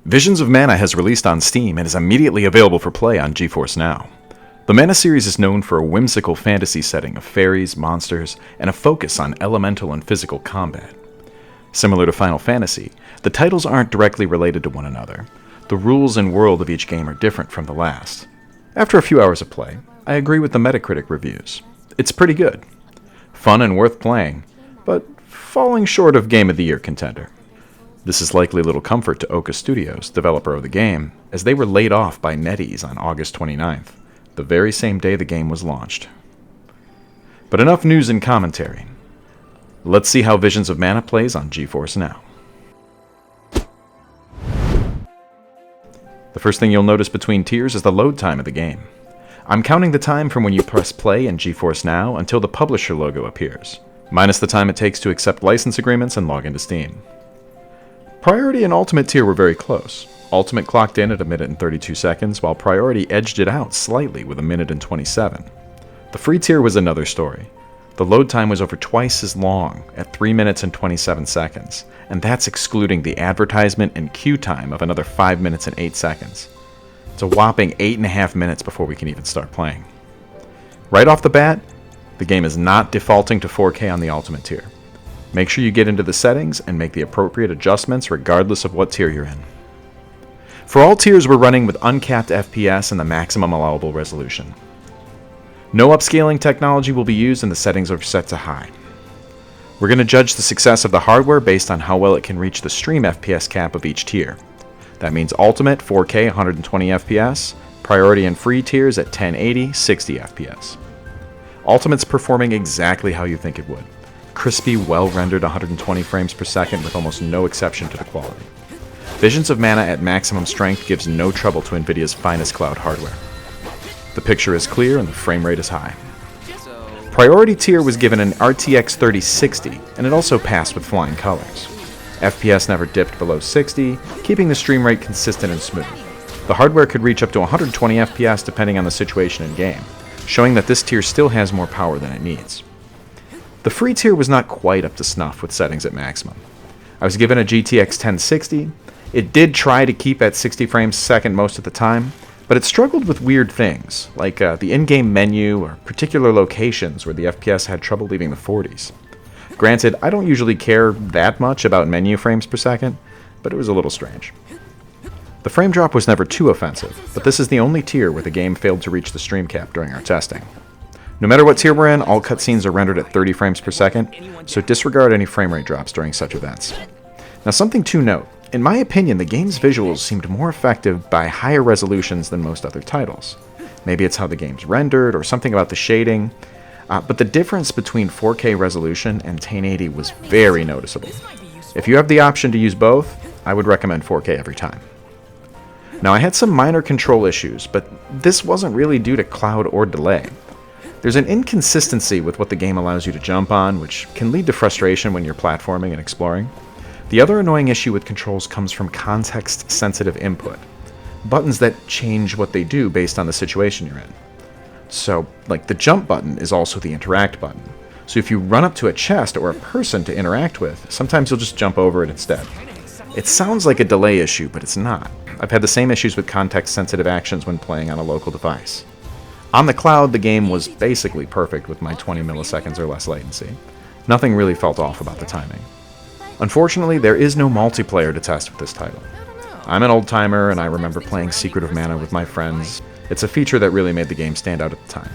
Visions of Mana has released on Steam and is immediately available for play on GeForce NOW. The Mana series is known for a whimsical fantasy setting of fairies, monsters, and a focus on elemental and physical combat. Similar to Final Fantasy, the titles aren't directly related to one another. The rules and world of each game are different from the last. After a few hours of play, I agree with the Metacritic reviews. It's pretty good. Fun and worth playing, but falling short of Game of the Year contender. This is likely little comfort to Oka Studios, developer of the game, as they were laid off by NetEase on August 29th, the very same day the game was launched. But enough news and commentary. Let's see how Visions of Mana plays on GeForce NOW. The first thing you'll notice between tiers is the load time of the game. I'm counting the time from when you press play in GeForce NOW until the publisher logo appears, minus the time it takes to accept license agreements and log into Steam. Priority and Ultimate tier were very close. Ultimate clocked in at 1 minute and 32 seconds, while Priority edged it out slightly with 1 minute and 27. The free tier was another story. The load time was over twice as long, at 3 minutes and 27 seconds, and that's excluding the advertisement and queue time of another 5 minutes and 8 seconds. It's a whopping 8.5 minutes before we can even start playing. Right off the bat, the game is not defaulting to 4K on the Ultimate tier. Make sure you get into the settings and make the appropriate adjustments regardless of what tier you're in. For all tiers, we're running with uncapped FPS and the maximum allowable resolution. No upscaling technology will be used and the settings are set to high. We're going to judge the success of the hardware based on how well it can reach the stream FPS cap of each tier. That means Ultimate 4K 120 FPS, Priority and Free tiers at 1080 60 FPS. Ultimate's performing exactly how you think it would. Crispy, well-rendered 120 frames per second with almost no exception to the quality. Visions of Mana at maximum strength gives no trouble to NVIDIA's finest cloud hardware. The picture is clear and the frame rate is high. Priority tier was given an RTX 3060, and it also passed with flying colors. FPS never dipped below 60, keeping the stream rate consistent and smooth. The hardware could reach up to 120 FPS depending on the situation in game, showing that this tier still has more power than it needs. The free tier was not quite up to snuff with settings at maximum. I was given a GTX 1060. It did try to keep at 60 frames a second most of the time, but it struggled with weird things, like the in-game menu or particular locations where the FPS had trouble leaving the 40s. Granted, I don't usually care that much about menu frames per second, but it was a little strange. The frame drop was never too offensive, but this is the only tier where the game failed to reach the stream cap during our testing. No matter what tier we're in, all cutscenes are rendered at 30 frames per second, so disregard any frame rate drops during such events. Now, something to note. In my opinion, the game's visuals seemed more effective by higher resolutions than most other titles. Maybe it's how the game's rendered, or something about the shading, but the difference between 4K resolution and 1080 was very noticeable. If you have the option to use both, I would recommend 4K every time. Now, I had some minor control issues, but this wasn't really due to cloud or delay. There's an inconsistency with what the game allows you to jump on, which can lead to frustration when you're platforming and exploring. The other annoying issue with controls comes from context-sensitive input. Buttons that change what they do based on the situation you're in. So, like the jump button is also the interact button. So if you run up to a chest or a person to interact with, sometimes you'll just jump over it instead. It sounds like a delay issue, but it's not. I've had the same issues with context-sensitive actions when playing on a local device. On the cloud, the game was basically perfect with my 20 milliseconds or less latency. Nothing really felt off about the timing. Unfortunately, there is no multiplayer to test with this title. I'm an old-timer, and I remember playing Secret of Mana with my friends. It's a feature that really made the game stand out at the time.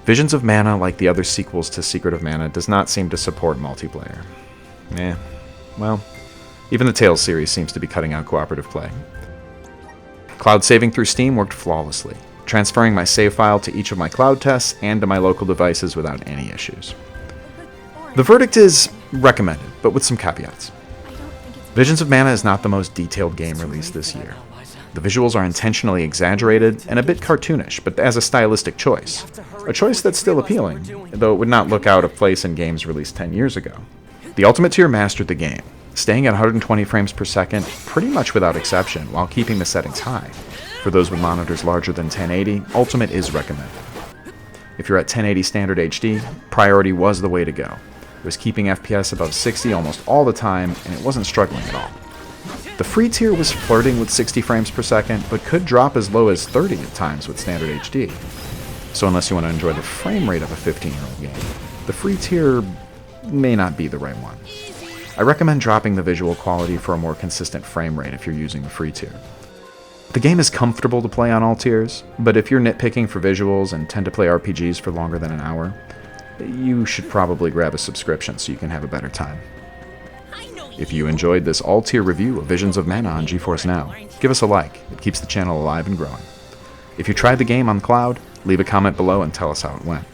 Visions of Mana, like the other sequels to Secret of Mana, does not seem to support multiplayer. Well, even the Tales series seems to be cutting out cooperative play. Cloud saving through Steam worked flawlessly, transferring my save file to each of my cloud tests and to my local devices without any issues. The verdict is recommended, but with some caveats. Visions of Mana is not the most detailed game released this year. The visuals are intentionally exaggerated and a bit cartoonish, but as a stylistic choice. A choice that's still appealing, though it would not look out of place in games released 10 years ago. The Ultimate tier mastered the game, staying at 120 frames per second pretty much without exception while keeping the settings high. For those with monitors larger than 1080, Ultimate is recommended. If you're at 1080 standard HD, Priority was the way to go. It was keeping FPS above 60 almost all the time, and it wasn't struggling at all. The free tier was flirting with 60 frames per second, but could drop as low as 30 at times with standard HD. So unless you want to enjoy the frame rate of a 15-year-old game, the free tier may not be the right one. I recommend dropping the visual quality for a more consistent frame rate if you're using the free tier. The game is comfortable to play on all tiers, but if you're nitpicking for visuals and tend to play RPGs for longer than an hour, you should probably grab a subscription so you can have a better time. If you enjoyed this all-tier review of Visions of Mana on GeForce NOW, give us a like. It keeps the channel alive and growing. If you tried the game on the cloud, leave a comment below and tell us how it went.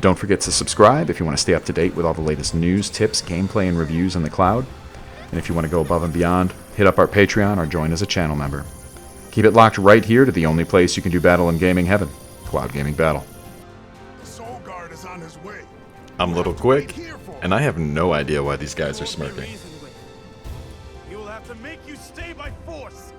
Don't forget to subscribe if you want to stay up to date with all the latest news, tips, gameplay, and reviews in the cloud. And if you want to go above and beyond, hit up our Patreon or join as a channel member. Keep it locked right here to the only place you can do battle in gaming heaven, Cloud Gaming Battle. I'm Little Quick, and I have no idea why these guys are smirking. He will have to make you stay by force.